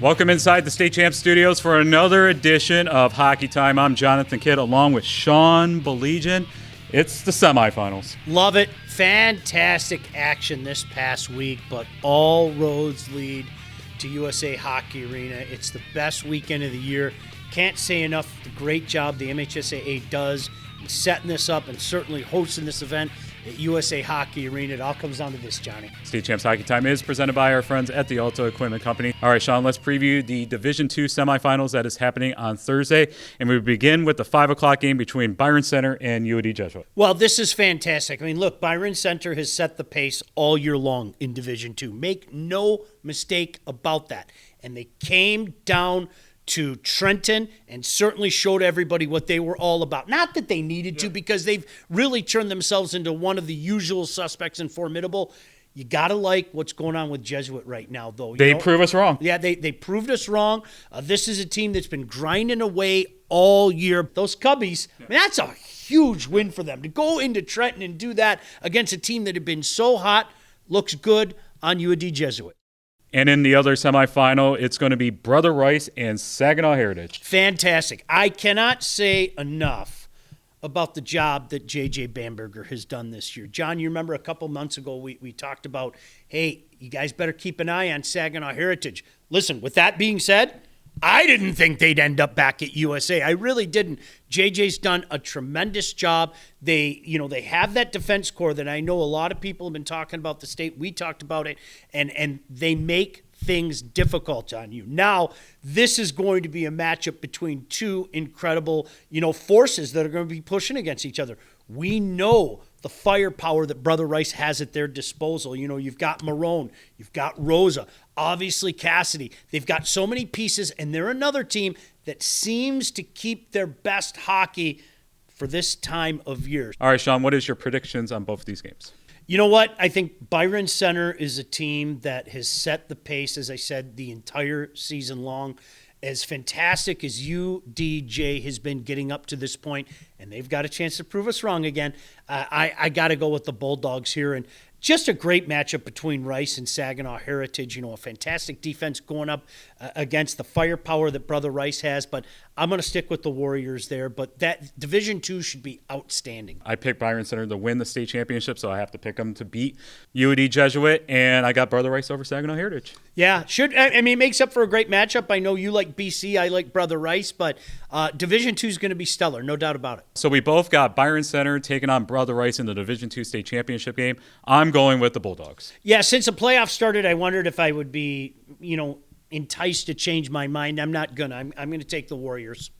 Welcome inside the State Champ Studios for another edition of Hockey Time. I'm Jonathon Kidd along with Sean Baligian. It's the semifinals. Love it. Fantastic action this past week, but all roads lead to USA Hockey Arena. It's the best weekend of the year. Can't say enough the great job the MHSAA does in setting this up and certainly hosting this event at USA Hockey Arena. It all comes down to this, Johnny. State Champs Hockey Time is presented by our friends at the Auto Equipment Company. All right, Sean, let's preview the Division II semifinals that is happening on Thursday. And we begin with the 5 o'clock game between Byron Center and UD Jesuit. Well, this is fantastic. I mean, look, Byron Center has set the pace all year long in Division II. Make no mistake about that. And they came down to Trenton and certainly showed everybody what they were all about. Not that they needed to, because they've really turned themselves into one of the usual suspects and formidable. You got to like what's going on with Jesuit right now, though. They prove us wrong. Yeah, they proved us wrong. This is a team that's been grinding away all year. Those Cubbies, I mean, that's a huge win for them. To go into Trenton and do that against a team that had been so hot looks good on UD Jesuit. And in the other semifinal, it's going to be Brother Rice and Saginaw Heritage. Fantastic. I cannot say enough about the job that J.J. Bamberger has done this year. John, you remember a couple months ago we talked about, hey, you guys better keep an eye on Saginaw Heritage. Listen, with that being said, I didn't think they'd end up back at USA. I really didn't. JJ's done a tremendous job. They have that defense core that I know a lot of people have been talking about the state. We talked about it, and they make things difficult on you. Now, this is going to be a matchup between two incredible, forces that are going to be pushing against each other. We know the firepower that Brother Rice has at their disposal. You've got Marone, you've got Rosa, obviously Cassidy. They've got so many pieces, and they're another team that seems to keep their best hockey for this time of year. All right, Sean, what is your predictions on both of these games? You know what? I think Byron Center is a team that has set the pace, as I said, the entire season long. As fantastic as UDJ has been getting up to this point, and they've got a chance to prove us wrong again, I got to go with the Bulldogs here. And just a great matchup between Rice and Saginaw Heritage. A fantastic defense going up against the firepower that Brother Rice has. But I'm going to stick with the Warriors there. But that Division II should be outstanding. I picked Byron Center to win the state championship, so I have to pick them to beat UD Jesuit. And I got Brother Rice over Saginaw Heritage. Yeah, it makes up for a great matchup. I know you like BC, I like Brother Rice, but Division II is going to be stellar, no doubt about it. So we both got Byron Center taking on Brother Rice in the Division II state championship game. I'm going with the Bulldogs. Yeah, since the playoffs started, I wondered if I would be, enticed to change my mind. I'm not going to. I'm going to take the Warriors.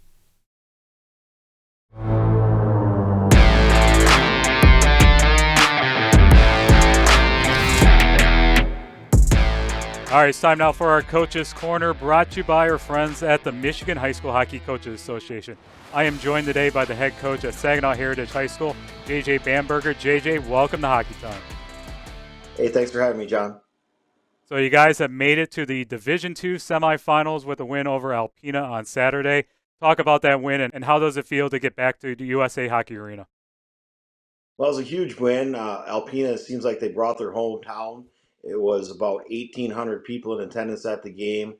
All right, it's time now for our Coaches Corner, brought to you by our friends at the Michigan High School Hockey Coaches Association. I am joined today by the head coach at Saginaw Heritage High School, J.J. Bamberger. J.J., welcome to Hockey Time. Hey, thanks for having me, John. So you guys have made it to the Division II semifinals with a win over Alpena on Saturday. Talk about that win and how does it feel to get back to the USA Hockey Arena? Well, it was a huge win. Alpena seems like they brought their hometown. It was about 1,800 people in attendance at the game.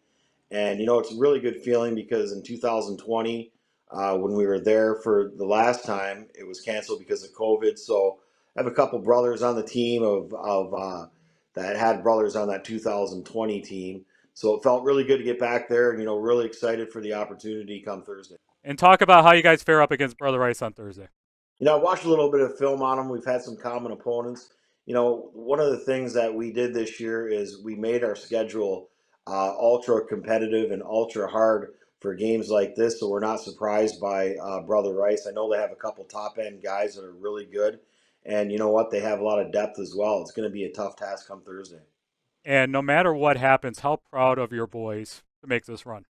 And, it's a really good feeling because in 2020, when we were there for the last time, it was canceled because of COVID. So I have a couple brothers on the team that had brothers on that 2020 team. So it felt really good to get back there and, really excited for the opportunity come Thursday. And talk about how you guys fare up against Brother Rice on Thursday. I watched a little bit of film on them. We've had some common opponents. One of the things that we did this year is we made our schedule ultra competitive and ultra hard for games like this. So we're not surprised by Brother Rice. I know they have a couple top-end guys that are really good. And you know what? They have a lot of depth as well. It's going to be a tough task come Thursday. And no matter what happens, how proud of your boys to make this run?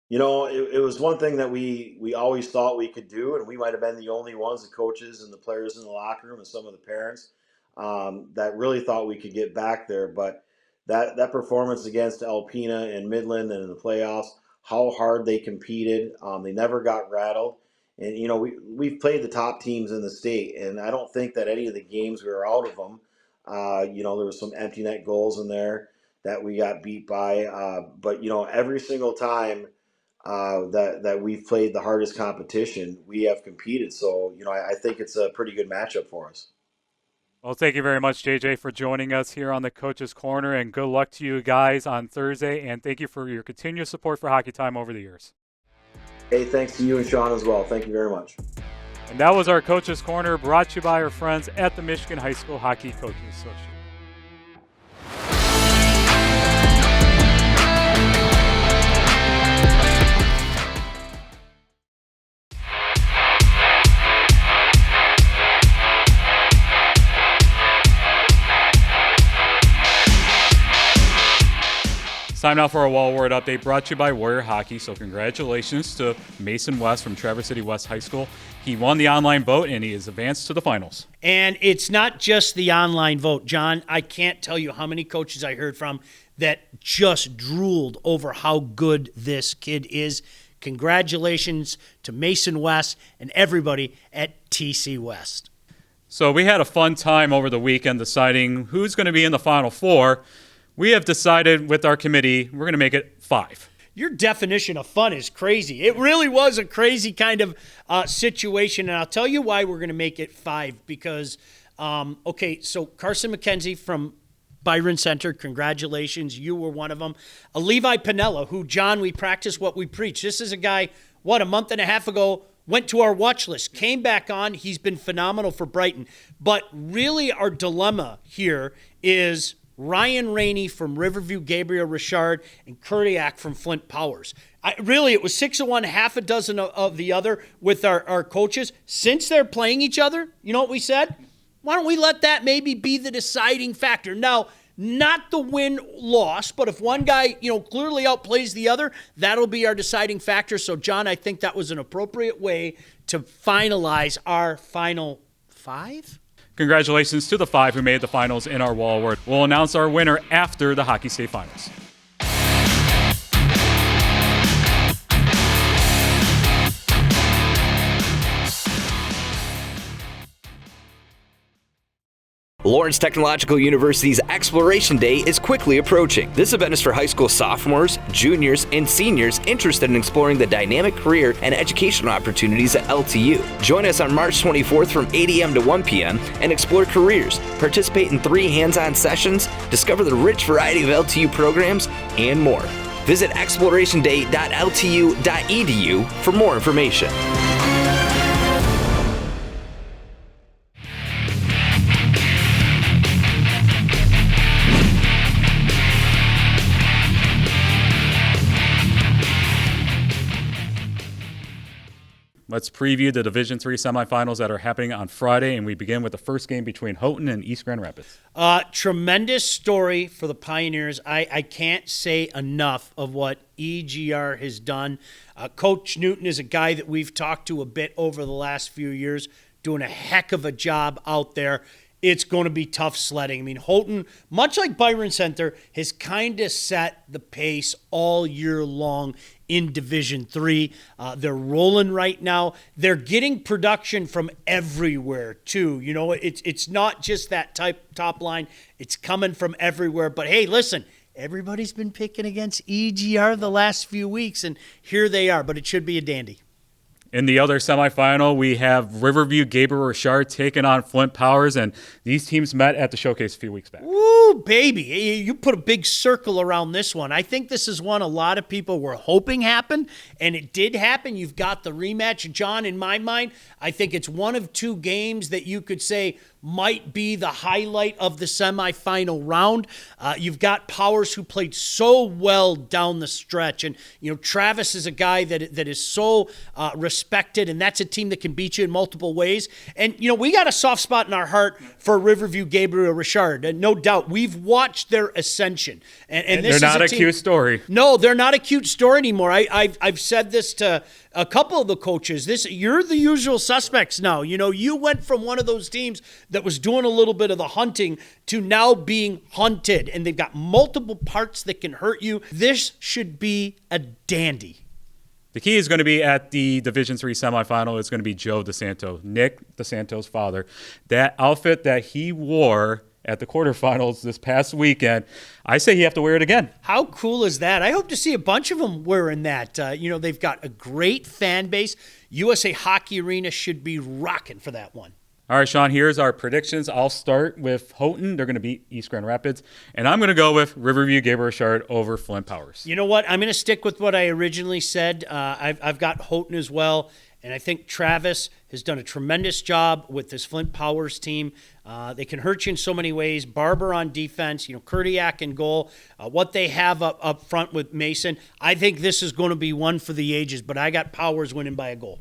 It was one thing that we always thought we could do, and we might have been the only ones, the coaches and the players in the locker room and some of the parents, that really thought we could get back there. But that performance against Alpena and Midland and in the playoffs, how hard they competed, they never got rattled. And, we've played the top teams in the state, and I don't think that any of the games we were out of them, there was some empty net goals in there. that we got beat by. But every single time that we've played the hardest competition, we have competed. So I think it's a pretty good matchup for us. Well, thank you very much, JJ, for joining us here on the Coach's Corner, and good luck to you guys on Thursday. And thank you for your continuous support for Hockey Time over the years. Hey, thanks to you and Sean as well. Thank you very much. And that was our Coach's Corner, brought to you by our friends at the Michigan High School Hockey Coaches Association. It's time now for our Wall Word update, brought to you by Warrior Hockey. So congratulations to Mason West from Traverse City West High School. He won the online vote, and he is advanced to the finals. And it's not just the online vote, John. I can't tell you how many coaches I heard from that just drooled over how good this kid is. Congratulations to Mason West and everybody at TC West. So we had a fun time over the weekend deciding who's going to be in the Final Four. We have decided with our committee, we're going to make it 5. Your definition of fun is crazy. It really was a crazy kind of situation, and I'll tell you why we're going to make it 5. Because, so Carson McKenzie from Byron Center, congratulations. You were one of them. Levi Pinella, who, John, we practice what we preach. This is a guy, a month and a half ago, went to our watch list, came back on. He's been phenomenal for Brighton. But really our dilemma here is Ryan Rainey from Riverview, Gabriel Richard, and Kurdiak from Flint Powers. It was 6 of one, half a dozen of the other with our coaches. Since they're playing each other, you know what we said? Why don't we let that maybe be the deciding factor? Now, not the win-loss, but if one guy, clearly outplays the other, that'll be our deciding factor. So, John, I think that was an appropriate way to finalize our final 5? Congratulations to the 5 who made the finals in our Wall Word. We'll announce our winner after the Hockey State Finals. Lawrence Technological University's Exploration Day is quickly approaching. This event is for high school sophomores, juniors, and seniors interested in exploring the dynamic career and educational opportunities at LTU. Join us on March 24th from 8 a.m. to 1 p.m. and explore careers, participate in 3 hands-on sessions, discover the rich variety of LTU programs, and more. Visit explorationday.ltu.edu for more information. Let's preview the Division III semifinals that are happening on Friday, and we begin with the first game between Houghton and East Grand Rapids. Tremendous story for the Pioneers. I can't say enough of what EGR has done. Coach Newton is a guy that we've talked to a bit over the last few years, doing a heck of a job out there. It's going to be tough sledding. I mean, Houghton, much like Byron Center, has kind of set the pace all year long in Division III. They're rolling right now. They're getting production from everywhere, too. It's not just that top line. It's coming from everywhere. But, hey, listen, everybody's been picking against EGR the last few weeks, and here they are. But it should be a dandy. In the other semifinal, we have Riverview Gabriel Richard taking on Flint Powers, and these teams met at the showcase a few weeks back. Woo, baby. You put a big circle around this one. I think this is one a lot of people were hoping happened, and it did happen. You've got the rematch. John, in my mind, I think it's one of 2 games that you could say might be the highlight of the semifinal round. You've got Powers, who played so well down the stretch. And, Travis is a guy that is so respected, and that's a team that can beat you in multiple ways. And, we got a soft spot in our heart for Riverview Gabriel Richard. And no doubt, we've watched their ascension. And this they're is not a cute story. No, they're not a cute story anymore. I've said this to a couple of the coaches. You're the usual suspects now. You went from one of those teams that was doing a little bit of the hunting to now being hunted, and they've got multiple parts that can hurt you. This should be a dandy. The key is going to be at the Division III semifinal. It's going to be Joe DeSanto, Nick DeSanto's father. That outfit that he wore at the quarterfinals this past weekend. I say you have to wear it again. How cool is that? I hope to see a bunch of them wearing that. They've got a great fan base. USA Hockey Arena should be rocking for that one. All right, Sean, here's our predictions. I'll start with Houghton. They're going to beat East Grand Rapids. And I'm going to go with Riverview Gabriel Richard over Flint Powers. You know what? I'm going to stick with what I originally said. I've got Houghton as well. And I think Travis has done a tremendous job with this Flint Powers team. They can hurt you in so many ways. Barber on defense, Kurdiak in goal. What they have up front with Mason, I think this is going to be one for the ages. But I got Powers winning by a goal.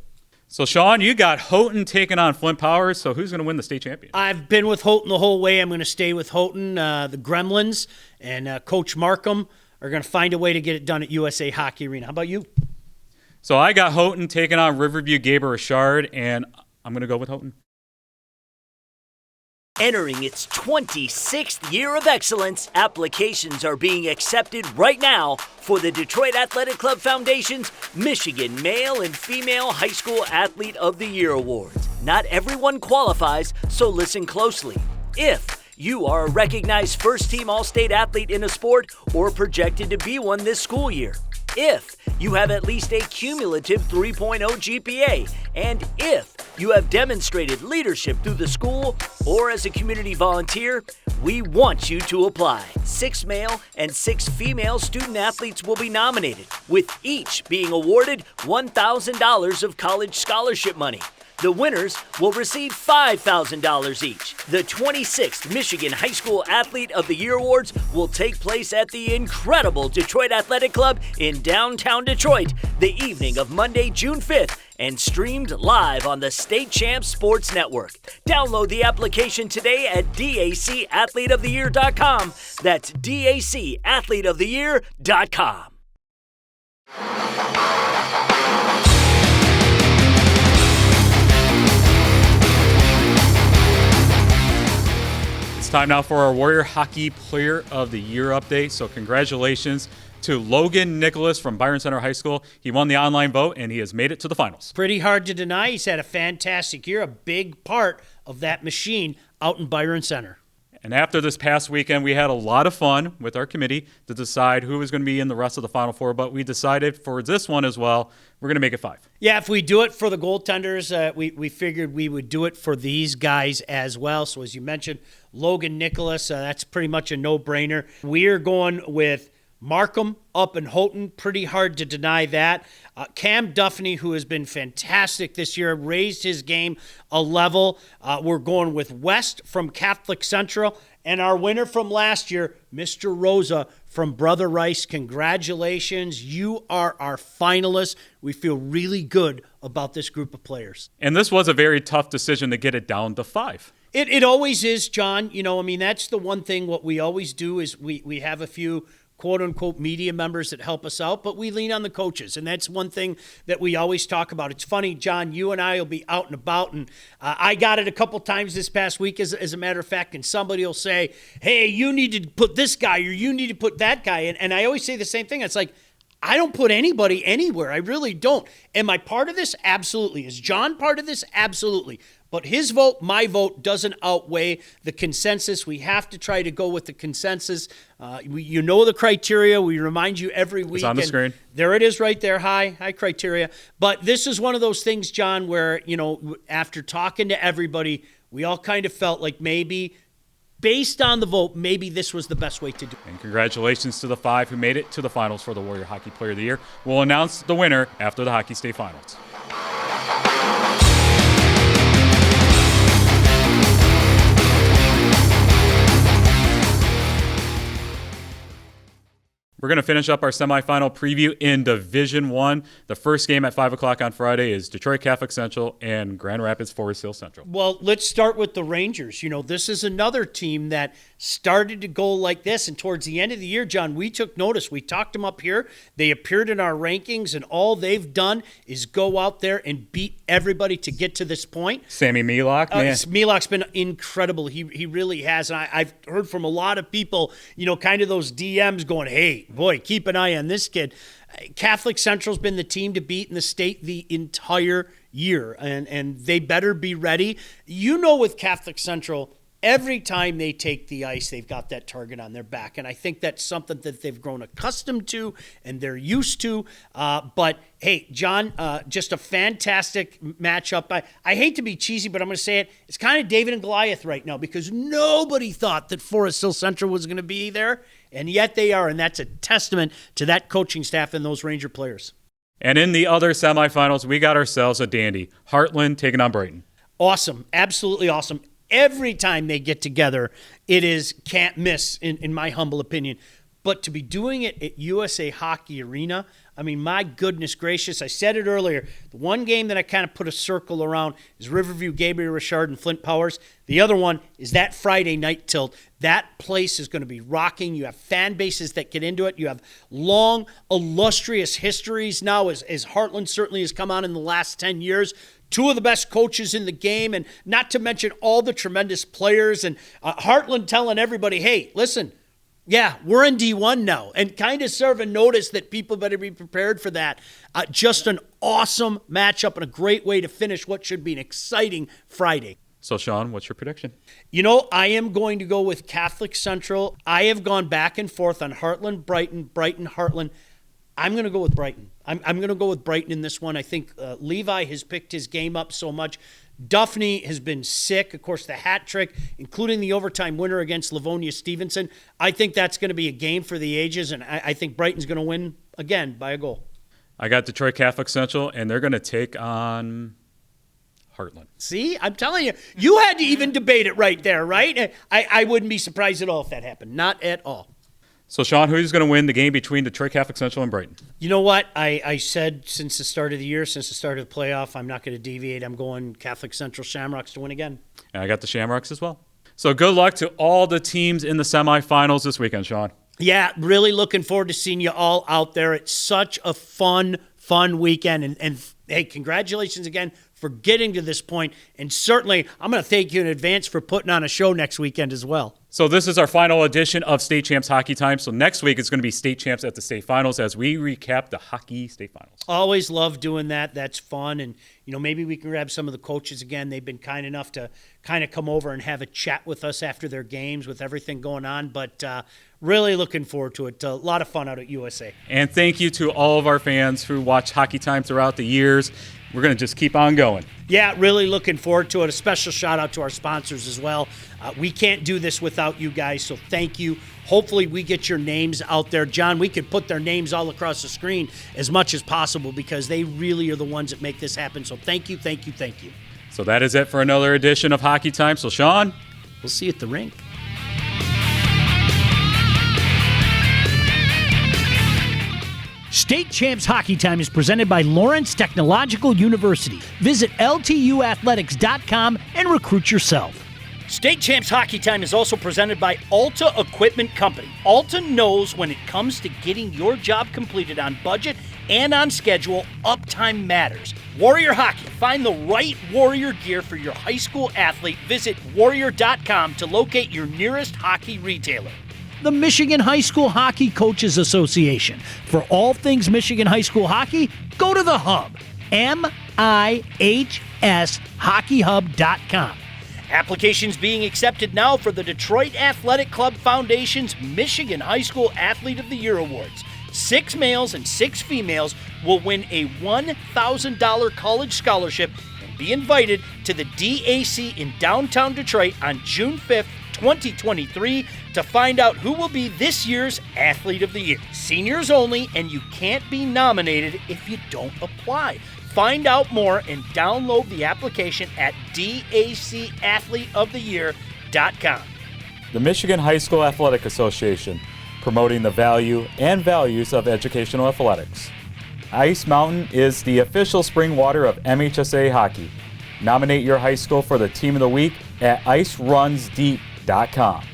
So, Sean, you got Houghton taking on Flint Powers. So who's going to win the state championship? I've been with Houghton the whole way. I'm going to stay with Houghton. The Gremlins and Coach Markham are going to find a way to get it done at USA Hockey Arena. How about you? So I got Houghton taking on Riverview Gabriel Richard, and I'm going to go with Houghton. Entering its 26th year of excellence, applications are being accepted right now for the Detroit Athletic Club Foundation's Michigan Male and Female High School Athlete of the Year Awards. Not everyone qualifies, so listen closely. If you are a recognized first-team All-State athlete in a sport or projected to be one this school year, if you have at least a cumulative 3.0 GPA, and if you have demonstrated leadership through the school or as a community volunteer, we want you to apply. 6 male and 6 female student athletes will be nominated, with each being awarded $1,000 of college scholarship money. The winners will receive $5,000 each. The 26th Michigan High School Athlete of the Year Awards will take place at the incredible Detroit Athletic Club in downtown Detroit the evening of Monday, June 5th, and streamed live on the State Champs Sports Network. Download the application today at dacathleteoftheyear.com. That's dacathleteoftheyear.com. It's time now for our Warrior Hockey Player of the Year update. So congratulations to Logan Nicholas from Byron Center High School. He won the online vote, and he has made it to the finals. Pretty hard to deny. He's had a fantastic year, a big part of that machine out in Byron Center. And after this past weekend, we had a lot of fun with our committee to decide who was going to be in the rest of the Final Four, but we decided for this one as well, we're going to make it 5. Yeah, if we do it for the goaltenders, we figured we would do it for these guys as well. So as you mentioned, Logan Nicholas, that's pretty much a no-brainer. We're going with Markham up in Houghton, pretty hard to deny that. Cam Duffney, who has been fantastic this year, raised his game a level. We're going with West from Catholic Central. And our winner from last year, Mr. Rosa from Brother Rice. Congratulations. You are our finalists. We feel really good about this group of players. And this was a very tough decision to get it down to 5. It always is, John. That's the one thing. What we always do is we have a few quote-unquote media members that help us out, but we lean on the coaches, and that's one thing that we always talk about. It's funny, John, you and I will be out and about, and I got it a couple times this past week, as a matter of fact, and somebody will say, hey, you need to put this guy, or you need to put that guy, and I always say the same thing. It's like, I don't put anybody anywhere. I really don't. Am I part of this? Absolutely. Is John part of this? Absolutely. But his vote, my vote, doesn't outweigh the consensus. We have to try to go with the consensus. The criteria. We remind you every week. It's on the screen. There it is right there. High criteria. But this is one of those things, John, where, after talking to everybody, we all kind of felt like maybe, based on the vote, maybe this was the best way to do it. And congratulations to the 5 who made it to the finals for the Warrior Hockey Player of the Year. We'll announce the winner after the Hockey State Finals. We're going to finish up our semifinal preview in Division I. The first game at 5 o'clock on Friday is Detroit Catholic Central and Grand Rapids Forest Hill Central. Well, let's start with the Rangers. This is another team that started to go like this, and towards the end of the year, John, we took notice. We talked them up here. They appeared in our rankings, and all they've done is go out there and beat everybody to get to this point. Sammy Milok, man. Milok's been incredible. He really has. And I've heard from a lot of people, kind of those DMs going, hey, boy, keep an eye on this kid. Catholic Central's been the team to beat in the state the entire year, and they better be ready. With Catholic Central, Every time they take the ice, they've got that target on their back. And I think that's something that they've grown accustomed to and they're used to. But, hey, John, just a fantastic matchup. I hate to be cheesy, but I'm going to say it. It's kind of David and Goliath right now because nobody thought that Forest Hill Central was going to be there, and yet they are. And that's a testament to that coaching staff and those Ranger players. And in the other semifinals, we got ourselves a dandy. Heartland taking on Brighton. Awesome. Absolutely awesome. Every time they get together, it is can't miss, in my humble opinion. But to be doing it at USA Hockey Arena, I mean, my goodness gracious, I said it earlier. The one game that I kind of put a circle around is Riverview, Gabriel Richard, and Flint Powers. The other one is that Friday night tilt. That place is going to be rocking. You have fan bases that get into it. You have long, illustrious histories now, as Heartland certainly has come on in the last 10 years. Two of the best coaches in the game, and not to mention all the tremendous players. And Heartland telling everybody, hey, listen, yeah, we're in D1 now, and kind of serve a notice that people better be prepared for that. Just an awesome matchup and a great way to finish what should be an exciting Friday. So, Sean, what's your prediction? You know, I am going to go with Catholic Central. I have gone back and forth on Heartland, Brighton, Heartland. I'm going to go with Brighton. I'm going to go with Brighton in this one. I think Levi has picked his game up so much. Duffney has been sick. Of course, the hat trick, including the overtime winner against Livonia Stevenson. I think that's going to be a game for the ages, and I think Brighton's going to win again by a goal. I got Detroit Catholic Central, and they're going to take on Heartland. See, I'm telling you, you had to even debate it right there, right? I wouldn't be surprised at all if that happened. Not at all. So, Sean, who's going to win the game between Detroit Catholic Central and Brighton? You know what? I said since the start of the year, since the start of the playoff, I'm not going to deviate. I'm going Catholic Central Shamrocks to win again. And I got the Shamrocks as well. So good luck to all the teams in the semifinals this weekend, Sean. Yeah, really looking forward to seeing you all out there. It's such a fun weekend. And hey, congratulations again for getting to this point. And certainly, I'm going to thank you in advance for putting on a show next weekend as well. So this is our final edition of State Champs Hockey Time. So next week it's going to be State Champs at the State Finals as we recap the Hockey State Finals. Always love doing that. That's fun. And, you know, maybe we can grab some of the coaches again. They've been kind enough to kind of come over and have a chat with us after their games with everything going on. But really looking forward to it. A lot of fun out at USA. And thank you to all of our fans who watch Hockey Time throughout the years. We're going to just keep on going. Yeah, really looking forward to it. A special shout out to our sponsors as well. We can't do this without you guys, so thank you. Hopefully we get your names out there. John, we could put their names all across the screen as much as possible because they really are the ones that make this happen. So thank you. So that is it for another edition of Hockey Time. So, Sean, we'll see you at the rink. State Champs Hockey Time is presented by Lawrence Technological University. Visit ltuathletics.com and recruit yourself. State Champs Hockey Time is also presented by Alta Equipment Company. Alta knows when it comes to getting your job completed on budget and on schedule, uptime matters. Warrior Hockey. Find the right Warrior gear for your high school athlete. Visit warrior.com to locate your nearest hockey retailer. The Michigan High School Hockey Coaches Association. For all things Michigan High School hockey, go to the Hub, MIHSHockeyHub.com. Applications being accepted now for the Detroit Athletic Club Foundation's Michigan High School Athlete of the Year Awards. 6 males and 6 females will win a $1,000 college scholarship and be invited to the DAC in downtown Detroit on June 5th, 2023 to find out who will be this year's Athlete of the Year. Seniors only, and you can't be nominated if you don't apply. Find out more and download the application at dacathleteoftheyear.com. The Michigan High School Athletic Association, promoting the value and values of educational athletics. Ice Mountain is the official spring water of MHSAA hockey. Nominate your high school for the Team of the Week at icerunsdeep.com.